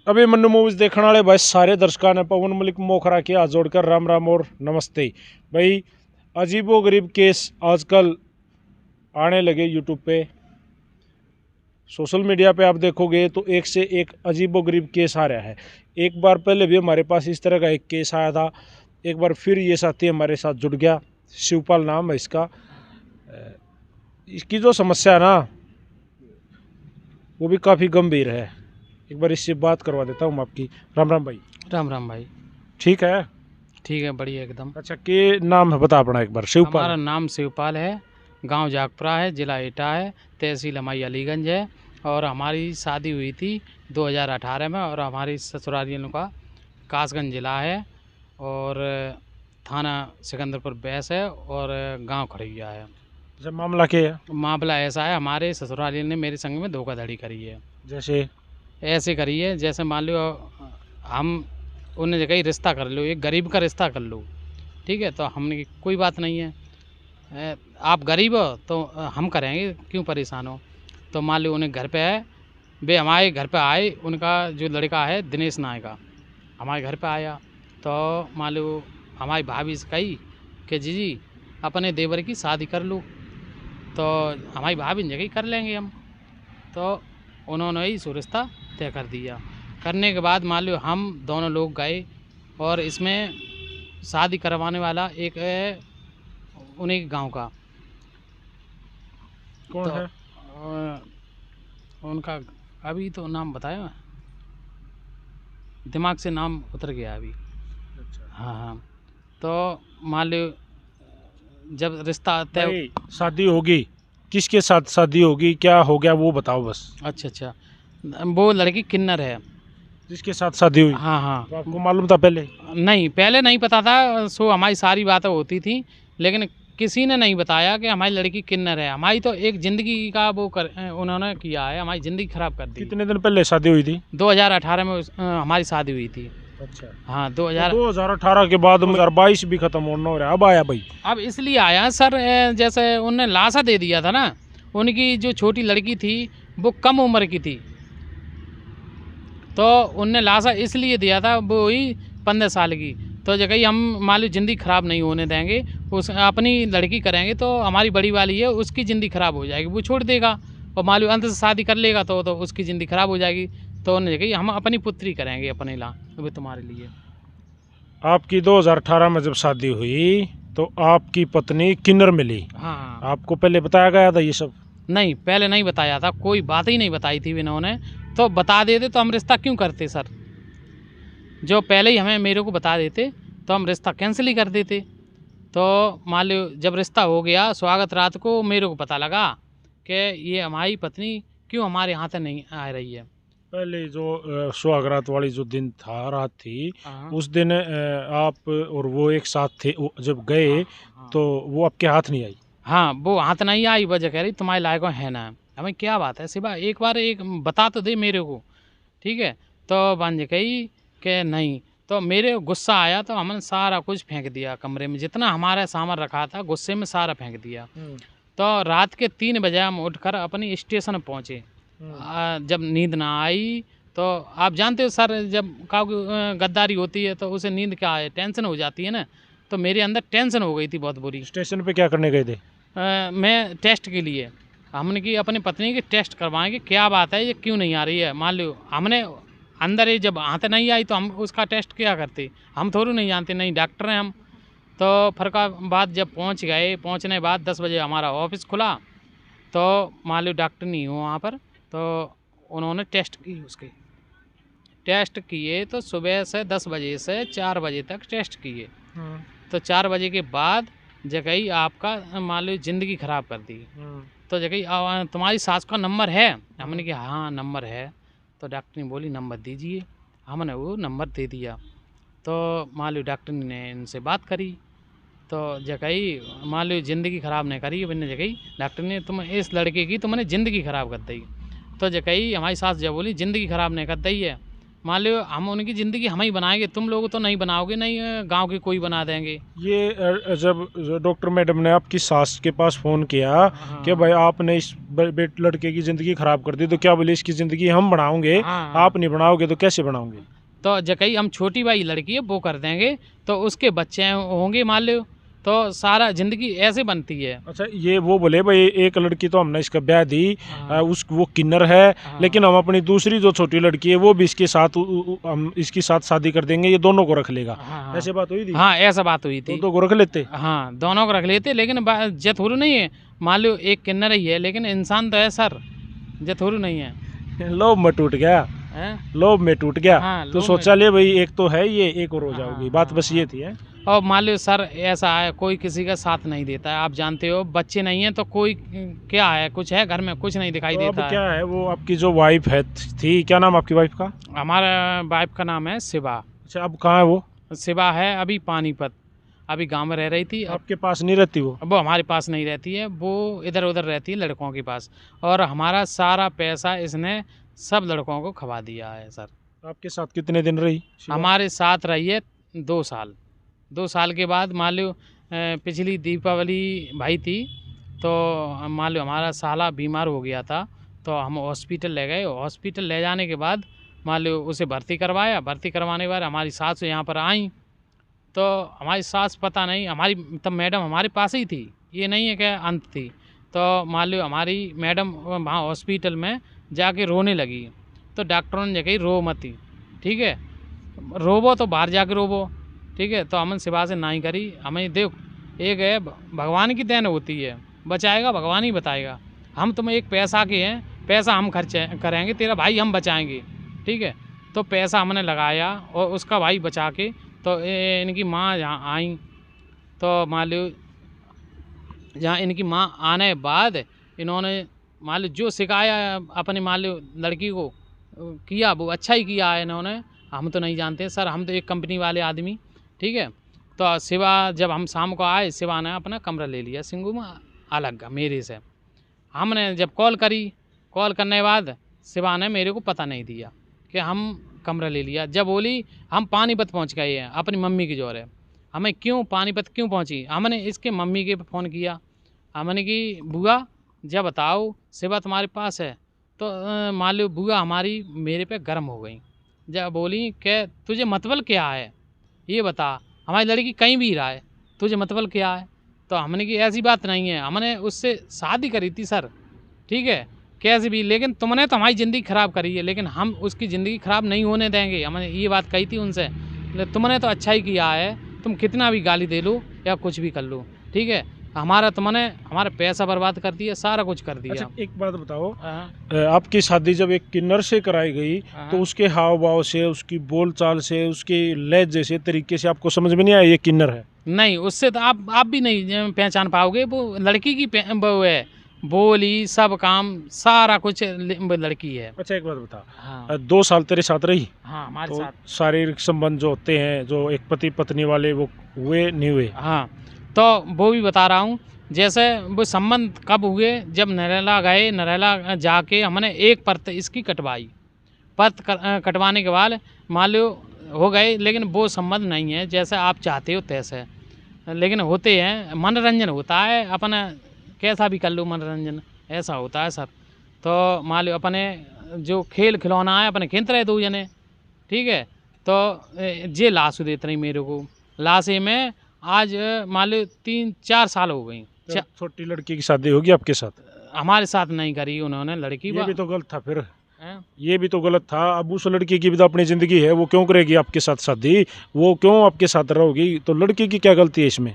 अभी मन्नू मूवीज देखने वाले भाई सारे दर्शकों ने पवन मलिक मोखरा के हाथ जोड़कर राम राम और नमस्ते। भाई अजीबो गरीब केस आजकल आने लगे यूट्यूब पे, सोशल मीडिया पे आप देखोगे तो एक से एक अजीबो गरीब केस आ रहा है। एक बार पहले भी हमारे पास इस तरह का एक केस आया था, एक बार फिर ये साथी हमारे साथ जुड़ गया, शिवपाल नाम है इसका। इसकी जो समस्या है ना वो भी काफ़ी गंभीर है। एक बार इससे बात करवा देता हूँ मैं आपकी। राम राम भाई। राम राम भाई। ठीक है? ठीक है, बढ़िया एकदम। अच्छा, के नाम है बता अपना एक बार। शिवपाल। हमारा नाम शिवपाल है, गांव जागपुरा है, ज़िला एटा है, तहसील हमारी अलीगंज है। और हमारी शादी हुई थी 2018 में, और हमारी ससुरालियों का कासगंज ज़िला है, और थाना सिकंदरपुर बैस है, और गांव खड़िया है। अच्छा, मामला क्या है? मामला ऐसा है, हमारे ससुरालियों ने मेरे संग में धोखाधड़ी करी है। जैसे? ऐसे करी है जैसे मान लो हम उन्हें जगह ही रिश्ता कर लो, एक गरीब का रिश्ता कर लो, ठीक है, तो हमने कोई बात नहीं है, आप गरीब हो तो हम करेंगे, क्यों परेशान हो। तो मान लो उन्हें घर पे है, वे हमारे घर पे आए, उनका जो लड़का है दिनेश नायक का हमारे घर पे आया, तो मान लो हमारी भाभी से कही कि जी अपने देवर की शादी कर लो, तो हमारी भाभी ने जगह ही कर लेंगे हम। तो उन्होंने ही सो रिश्ता तय कर दिया। करने के बाद मान लो हम दोनों लोग गए, और इसमें शादी करवाने वाला एक है उन्हीं के गांव का। कौन तो है? उनका अभी तो नाम बताया, दिमाग से नाम उतर गया अभी। अच्छा। हाँ हाँ। तो मान लो जब रिश्ता तय। भाई शादी होगी, किसके साथ शादी होगी, क्या हो गया वो बताओ बस। अच्छा अच्छा, वो लड़की किन्नर है। जिसके साथ शादी हुई? हाँ हाँ। तो आपको मालूम था पहले? नहीं, पहले नहीं पता था, सो हमारी सारी बातें होती थी, लेकिन किसी ने नहीं बताया कि हमारी लड़की किन्नर है। हमारी तो एक ज़िंदगी का वो कर उन्होंने किया है, हमारी ज़िंदगी ख़राब कर दी। कितने दिन पहले शादी हुई थी? 2018 में हमारी शादी हुई थी। अच्छा। हाँ, तो 2018 के बाद 2022 भी खत्म होना हो रहा है, अब आया भाई। अब इसलिए आया सर, जैसे उनने लाशा दे दिया था ना, उनकी जो छोटी लड़की थी वो कम उम्र की थी, तो उनने लाशा इसलिए दिया था, वो हुई 15 साल की। तो जगह हम मान लो ज़िंदगी ख़राब नहीं होने देंगे, उस अपनी लड़की करेंगे तो हमारी बड़ी वाली है, उसकी ज़िंदगी ख़राब हो जाएगी, वो छोड़ देगा, और मान लो अंत से शादी कर लेगा तो उसकी ज़िंदगी ख़राब हो जाएगी। तो उन्होंने जगह हम अपनी पुत्री करेंगे अपने ला, वो तुम्हारे लिए। आपकी 2018 में जब शादी हुई तो आपकी पत्नी किन्नर मिली। हाँ। आपको पहले बताया गया था ये सब? नहीं, पहले नहीं बताया था, कोई बात ही नहीं बताई थी इन्होंने। तो बता देते तो हम रिश्ता क्यों करते सर, जो पहले ही हमें मेरे को बता देते तो हम रिश्ता कैंसिल ही कर देते। तो मान लो जब रिश्ता हो गया, स्वागत रात को मेरे को पता लगा कि ये हमारी पत्नी क्यों हमारे यहाँ से नहीं आ रही है। पहले जो सुहागरात वाली जो दिन था, रात थी, हाँ उस दिन आप और वो एक साथ थे, जब गए हाँ। तो वो आपके हाथ नहीं आई? हाँ, वो हाथ नहीं आई, वजह कह रही तुम्हारे लायक है ना। हमें क्या बात है सिवा एक बार एक बता तो दे मेरे को, ठीक है। तो बंज कही कि नहीं, तो मेरे गुस्सा आया, तो हमने सारा कुछ फेंक दिया कमरे में, जितना हमारा सामान रखा था गुस्से में सारा फेंक दिया। तो रात के 3 बजे हम उठकर अपनी स्टेशन पहुँचे। जब नींद ना आई, तो आप जानते हो सर, जब गद्दारी होती है तो उसे नींद क्या है, टेंशन हो जाती है ना, तो मेरे अंदर टेंशन हो गई थी बहुत बुरी। स्टेशन पे क्या करने गए थे? मैं टेस्ट के लिए, हमने की अपनी पत्नी के टेस्ट करवाएंगे, क्या बात है ये क्यों नहीं आ रही है। मान लो हमने अंदर ही जब हाथ नहीं आई तो हम उसका टेस्ट क्या करते, हम थोड़ी नहीं जानते, नहीं डॉक्टर हैं हम। तो फिर का बाद जब पहुंच गए, पहुंचने के बाद 10 बजे हमारा ऑफिस खुला, तो मान लो डॉक्टर नहीं हो वहाँ पर, तो उन्होंने टेस्ट की, उसके टेस्ट किए, तो सुबह से 10 बजे से 4 बजे तक टेस्ट किए। तो 4 बजे के बाद जगह आपका मान लो ज़िंदगी ख़राब कर दी। तो जगह तुम्हारी सास का नंबर है, हमने कहा हाँ नंबर है। तो डॉक्टर ने बोली नंबर दीजिए, हमने वो नंबर दे दिया। तो मान लो डॉक्टर ने इनसे बात करी, तो जगह मान लो ज़िंदगी ख़राब नहीं करी, मैंने जगह डॉक्टर ने तुम इस लड़के की तुमने ज़िंदगी ख़राब कर दी। तो जगह हमारी सास जब बोली ज़िंदगी ख़राब नहीं कर दी है, मान लो हम उनकी ज़िंदगी हम ही बनाएंगे, तुम लोग तो नहीं बनाओगे, नहीं गांव के कोई बना देंगे। ये जब डॉक्टर मैडम ने आपकी सास के पास फ़ोन किया कि भाई आपने इस लड़के की ज़िंदगी ख़राब कर दी, तो क्या बोले इसकी ज़िंदगी हम बनाओगे, आप नहीं बनाओगे तो कैसे बनाओगे? तो जकई हम छोटी भाई लड़की है वो कर देंगे, तो उसके बच्चे होंगे मान लो, तो सारा ज़िंदगी ऐसे बनती है। अच्छा, ये वो बोले भाई एक लड़की तो हमने इसका ब्याह दी, उस वो किन्नर है, लेकिन हम अपनी दूसरी जो छोटी लड़की है वो भी इसके साथ हम इसके साथ शादी कर देंगे, ये दोनों को रख लेगा। ऐसे बात हुई थी? हाँ ऐसा बात हुई थी। दोनों को रख लेते? हाँ दोनों को रख लेते, लेकिन जथुरु नहीं है, मान लो एक किन्नर ही है लेकिन इंसान तो है सर, जथुरु नहीं है। लोभ में टूट गया, लोभ में टूट गया। हाँ, तो सोचा ले भाई एक तो है ये, एक और हो जाओगी, बात बस ये थी है? और मान लो सर ऐसा है, कोई किसी का साथ नहीं देता है, आप जानते हो, बच्चे नहीं हैं तो कोई क्या है, कुछ है घर में, कुछ नहीं दिखाई तो देता अब क्या है वो आपकी जो वाइफ है थी, क्या नाम आपकी वाइफ का? हमारा वाइफ का नाम है शिवा। अच्छा, अब कहाँ है वो? शिवा है अभी पानीपत, अभी गांव में रह रही थी। अब आपके पास नहीं रहती वो? वो हमारे पास नहीं रहती है, वो इधर उधर रहती है लड़कों के पास, और हमारा सारा पैसा इसने सब लड़कों को खवा दिया है सर। आपके साथ कितने दिन रही? हमारे साथ रही है 2 साल। 2 साल के बाद मान लो पिछली दीपावली भाई थी, तो मान लो हमारा साला बीमार हो गया था, तो हम हॉस्पिटल ले गए। हॉस्पिटल ले जाने के बाद मान लो उसे भर्ती करवाया, भर्ती करवाने के बाद हमारी सास यहाँ पर आई, तो हमारी सास पता नहीं, हमारी तब मैडम हमारे पास ही थी, ये नहीं है कि अंत थी। तो मान लो हमारी मैडम वहाँ हॉस्पिटल में जाके रोने लगी, तो डॉक्टरों ने कही रो मत, ठीक है, रोबो तो बाहर जाके रोबो, ठीक है। तो हमने सिवा से नहीं करी। हमें देख, एक है भगवान की देन होती है, बचाएगा भगवान ही बताएगा। हम तुम्हें एक पैसा के हैं, पैसा हम खर्च करेंगे, तेरा भाई हम बचाएंगे, ठीक है। तो पैसा हमने लगाया और उसका भाई बचा के, तो इनकी माँ यहाँ आई, तो मान लो जहाँ इनकी माँ आने के बाद इन्होंने मान लो जो सिखाया अपने मान लो लड़की को किया, वो अच्छा ही किया है इन्होंने, हम तो नहीं जानते सर, हम तो एक कंपनी वाले आदमी, ठीक है। तो शिवा जब हम शाम को आए, शिवा ने अपना कमरा ले लिया सिंगू में अलग मेरे से। हमने जब कॉल करी, कॉल करने के बाद शिवा ने मेरे को पता नहीं दिया कि हम कमरा ले लिया। जब बोली हम पानीपत पहुंच गए हैं अपनी मम्मी की जोर है। हमें क्यों पानीपत क्यों पहुंची, हमने इसके मम्मी के फ़ोन किया, हमने कि बुआ जब बताओ शिवा तुम्हारे पास है, तो मान लो बुआ हमारी मेरे पे गर्म हो गई। जब बोली कि तुझे मतलब क्या है, ये बता, हमारी लड़की कहीं भी रहा है, तुझे मतलब क्या है। तो हमने कि ऐसी बात नहीं है, हमने उससे शादी करी थी सर, ठीक है, कैसे भी, लेकिन तुमने तो हमारी ज़िंदगी ख़राब करी है, लेकिन हम उसकी ज़िंदगी ख़राब नहीं होने देंगे। हमने ये बात कही थी उनसे, तुमने तो अच्छा ही किया है, तुम कितना भी गाली दे लो या कुछ भी कर लो, ठीक है, हमारा तुमने हमारा पैसा बर्बाद कर दिया, सारा कुछ कर दिया। अच्छा, एक बात बताओ, आपकी शादी जब एक किन्नर से कराई गई, तो उसके हाव भाव से, उसकी बोल चाल से, उसके लहजे से, तरीके से आपको समझ में नहीं आया ये किन्नर है? नहीं, उससे तो आप भी नहीं पहचान पाओगे, वो लड़की की वो है, बोली सब काम सारा कुछ लड़की है। अच्छा, एक बात बता, हाँ। 2 साल तेरे साथ रही? हाँ हमारे तो साथ। शारीरिक संबंध जो होते हैं, जो एक पति पत्नी वाले, वो हुए नहीं हुए? हाँ, तो वो भी बता रहा हूँ। जैसे वो संबंध कब हुए, जब नरेला गए, नरेला जाके हमने एक परत इसकी कटवाई, परत कटवाने के बाद मान लो हो गए, लेकिन वो संबंध नहीं है जैसे आप चाहते हो तैसे, लेकिन होते हैं, मनोरंजन होता है अपना, कैसा भी कर लो मनोरंजन, ऐसा होता है सर। तो मान लो अपने जो खेल खिलौना है अपने खेलते रहे 2 जने, ठीक है। तो जे लाश देते नहीं मेरे को, लाशे में आज मान लो 3-4 साल हो गई। छोटी लड़की की शादी होगी आपके साथ? हमारे साथ नहीं करी उन्होंने लड़की। ये भी तो गलत था फिर, ये भी तो गलत था। अब उस लड़की की भी तो अपनी ज़िंदगी है, वो क्यों करेगी आपके साथ शादी, वो क्यों आपके साथ रहोगी? तो लड़की की क्या गलती है इसमें?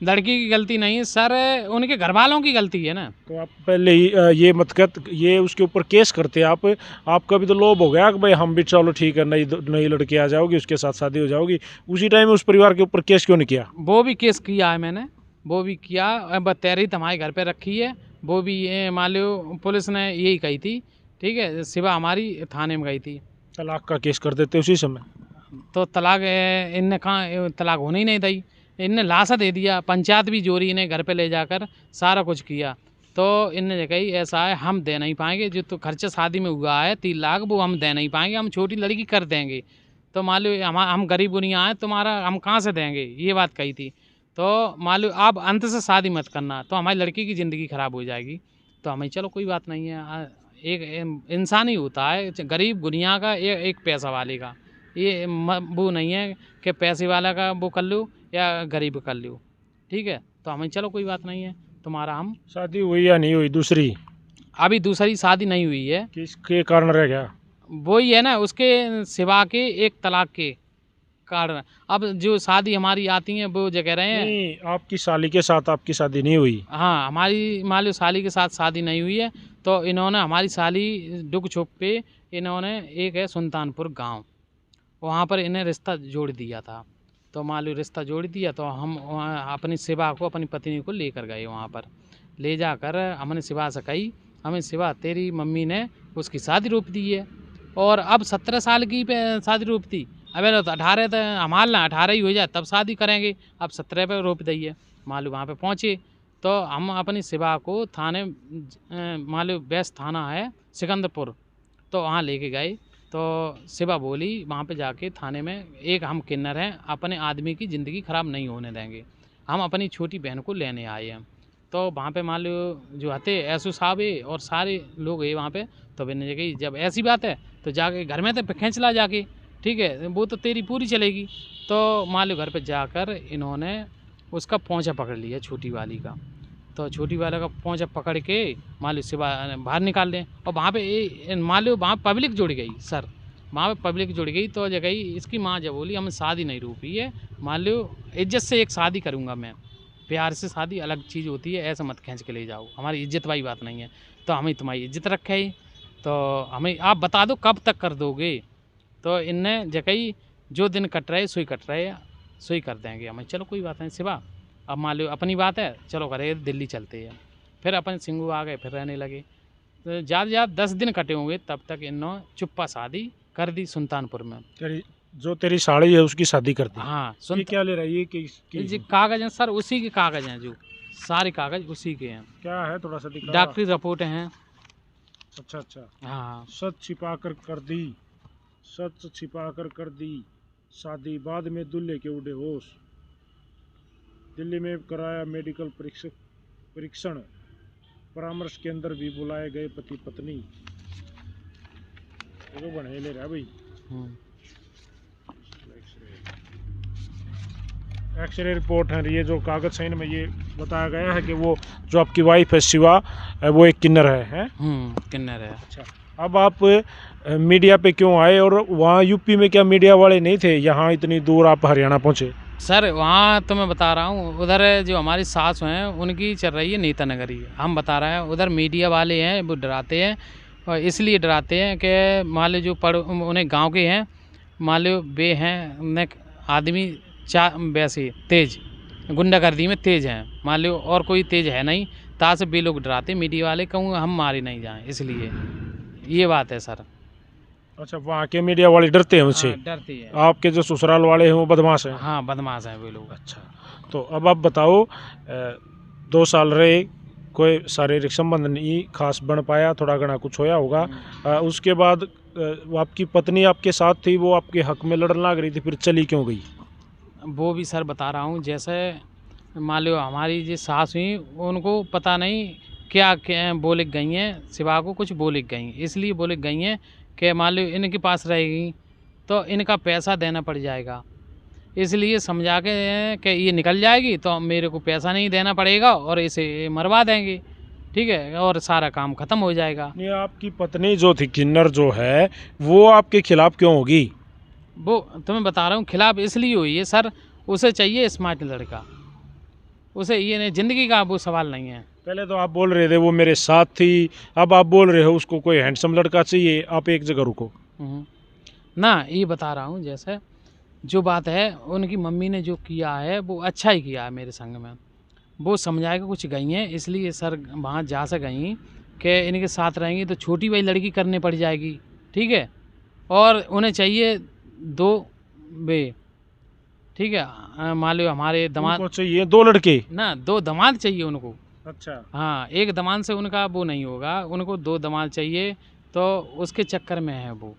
लड़की की गलती नहीं है सर, उनके घर वालों की गलती है ना। तो आप पहले ही ये मत कर, ये उसके ऊपर केस करते आप, आपका भी तो लोभ हो गया कि भाई हम भी चलो ठीक है, नई लड़की आ जाओगी, उसके साथ शादी हो जाओगी, उसी टाइम उस परिवार के ऊपर केस क्यों नहीं किया? वो भी केस किया है मैंने, वो भी किया, बतैरी हमारे घर पे रखी है, वो भी मान लो पुलिस ने यही कही थी, ठीक है, सिवा हमारी थाने में गई थी। तलाक का केस कर देते उसी समय? तो तलाक इनने कहाँ तलाक होने ही नहीं दी, इनने लाशा दे दिया, पंचायत भी जोरी, इन्हें घर पे ले जाकर सारा कुछ किया। तो इनने कही ऐसा है हम दे नहीं पाएंगे, जो तो खर्चा शादी में हुआ है 3 लाख वो हम दे नहीं पाएंगे, हम छोटी लड़की कर देंगे। तो मान लो हम गरीब दुनिया हैं, तुम्हारा हम कहाँ से देंगे, ये बात कही थी। तो मान लो आप अंत से शादी मत करना, तो हमारी लड़की की ज़िंदगी ख़राब हो जाएगी। तो हमें चलो कोई बात नहीं है, एक इंसान ही होता है गरीब दुनिया का, एक पैसा वाले का, ये वो नहीं है कि पैसे वाला का वो कर लो या गरीब कर लो, ठीक है। तो हमें चलो कोई बात नहीं है, तुम्हारा हम शादी हुई या नहीं हुई दूसरी? अभी दूसरी शादी नहीं हुई है। किसके कारण रह गया? वही है ना, उसके सिवा के एक तलाक के कारण। अब जो शादी हमारी आती है वो जो कह रहे हैं, नहीं, आपकी साली के साथ आपकी शादी नहीं हुई? हाँ हमारी मान लो साली के साथ शादी नहीं हुई है। तो इन्होंने हमारी साली डुग छुप पे इन्होंने एक है सुल्तानपुर गांव, वहाँ पर इन्हें रिश्ता जोड़ दिया था। तो मान लो रिश्ता जोड़ दिया तो हम वहाँ अपनी शिवा को, अपनी पत्नी को लेकर गए। वहाँ पर ले जाकर हमने शिवा से कही, हमें शिवा तेरी मम्मी ने उसकी शादी रोक दी है, और अब 17 साल की पे शादी रोक दी। अबे तो 18 तो हमारे ना 18 ही हो जाए तब शादी करेंगे, अब 17 पे रोक दी है। मान लो वहाँ पे पहुँचे तो हम अपनी शिवा को थाने, मान लो बेस्ट थाना है सिकंदरपुर, तो वहाँ लेके गए। तो शिवा बोली वहाँ पे जाके थाने में, एक हम किन्नर हैं, अपने आदमी की ज़िंदगी ख़राब नहीं होने देंगे, हम अपनी छोटी बहन को लेने आए हैं। तो वहाँ पे मान लो जो हते ऐसू साहब है और सारे लोग है वहाँ पे। तो मैंने कही जब ऐसी बात है तो जाके घर में तो खींच ला जाके, ठीक है वो तो तेरी पूरी चलेगी। तो मान लो घर पे जाकर इन्होंने उसका पोंछा पकड़ लिया छोटी वाली का। तो छोटी वाले का पोंछा पकड़ के मान लो सिवा बाहर निकाल लें, और वहाँ पे मान लो वहाँ पब्लिक जुड़ गई सर, वहाँ पे पब्लिक जुड़ गई। तो जब गई इसकी माँ जब बोली हमें शादी नहीं रोकी है, मान लो इज्जत से एक शादी करूँगा मैं, प्यार से शादी अलग चीज़ होती है, ऐसा मत खींच के ले जाओ, हमारी इज्जत वाली बात नहीं है। तो हमें तुम्हारी इज्जत रखे ही, तो हमें आप बता दो कब तक कर दोगे। तो इनने जकई जो दिन कट रहे सोई कट रहे, सोई कर देंगे। हमें चलो कोई बात नहीं शिवा, अब मान लो अपनी बात है, चलो करे दिल्ली चलते हैं। फिर अपन सिंगू आ गए, फिर रहने लगे। तो ज़्यादा ज़्यादा 10 दिन कटे होंगे, तब तक इन्होंने चुप्पा शादी कर दी सुल्तानपुर में। तेरी साड़ी है उसकी शादी कर दी? हाँ ये क्या ले रही है कि जी कागज़ हैं सर, उसी के कागज़ हैं, जो सारे कागज़ उसी के हैं। क्या है थोड़ा सा दिखा? डॉक्टरी रिपोर्ट हैं। अच्छा अच्छा। हाँ सच छिपा कर दी, सच छिपा कर दी शादी, बाद में दूल्हे के उड़े होश, दिल्ली में कराया मेडिकल परीक्षण, परामर्श के अंदर भी बुलाए गए पति पत्नी। ये तो बने ले रहा भाई। एक्सरे रिपोर्ट है, ये जो कागज साइन में ये बताया गया है कि वो जो आपकी वाइफ है शिवा, वो एक किन्नर है? किन्नर है। अच्छा, अब आप मीडिया पे क्यों आए, और वहाँ यूपी में क्या मीडिया वाले नहीं थे, यहाँ इतनी दूर आप हरियाणा पहुँचे? सर वहाँ तो मैं बता रहा हूँ, उधर जो हमारी सास हैं उनकी चल रही है नेता नगरी, हम बता रहे हैं उधर मीडिया वाले हैं वो डराते हैं, और इसलिए डराते हैं कि मान लो जो उन्हें गांव के हैं, मान लो वे हैं आदमी वैसे तेज़ गुंडागर्दी में तेज़ हैं, मान लो और कोई तेज़ है नहीं, ताकि से वे लोग डराते मीडिया वाले, कहूँ हम मारे नहीं जाएँ, इसलिए ये बात है सर। अच्छा, वहाँ के मीडिया वाले डरते हैं उनसे? हाँ, डरती है। आपके जो ससुराल वाले हैं वो बदमाश हैं? हाँ बदमाश हैं वे लोग। अच्छा, तो अब आप बताओ, 2 साल रहे, कोई शारीरिक संबंध नहीं खास बन पाया, थोड़ा घना कुछ होया होगा। उसके बाद आपकी पत्नी आपके साथ थी, वो आपके हक में लड़ने लग रही थी, फिर चली क्यों गई? वो भी सर बता रहा हूँ, जैसे मान लो हमारी जो सास हुई उनको पता नहीं क्या बोले गई हैं, शिवा को कुछ बोले गई, इसलिए बोले गई हैं कि मान लो इनके पास रहेगी तो इनका पैसा देना पड़ जाएगा, इसलिए समझा के कि ये निकल जाएगी तो मेरे को पैसा नहीं देना पड़ेगा और इसे मरवा देंगे, ठीक है, और सारा काम ख़त्म हो जाएगा। ये आपकी पत्नी जो थी किन्नर जो है, वो आपके खिलाफ़ क्यों होगी? वो तुम्हें बता रहा हूँ खिलाफ इसलिए हुई है सर, उसे चाहिए स्मार्ट लड़का, उसे ये नहीं ज़िंदगी का वो सवाल नहीं है। पहले तो आप बोल रहे थे वो मेरे साथ थी, अब आप बोल रहे हो उसको कोई हैंडसम लड़का चाहिए। आप एक जगह रुको ना, ये बता रहा हूँ जैसे जो बात है उनकी मम्मी ने जो किया है वो अच्छा ही किया है मेरे संग में, वो समझा के कुछ गई हैं, इसलिए सर वहाँ जा से गई कि इनके साथ रहेंगी तो छोटी वाली लड़की करनी पड़ जाएगी, ठीक है, और उन्हें चाहिए 2 बे, ठीक है, मान लो हमारे दामाद चाहिए 2 लड़के ना, 2 दामाद चाहिए उनको, अच्छा। हाँ, एक दामाद से उनका वो नहीं होगा, उनको 2 दामाद चाहिए, तो उसके चक्कर में है वो।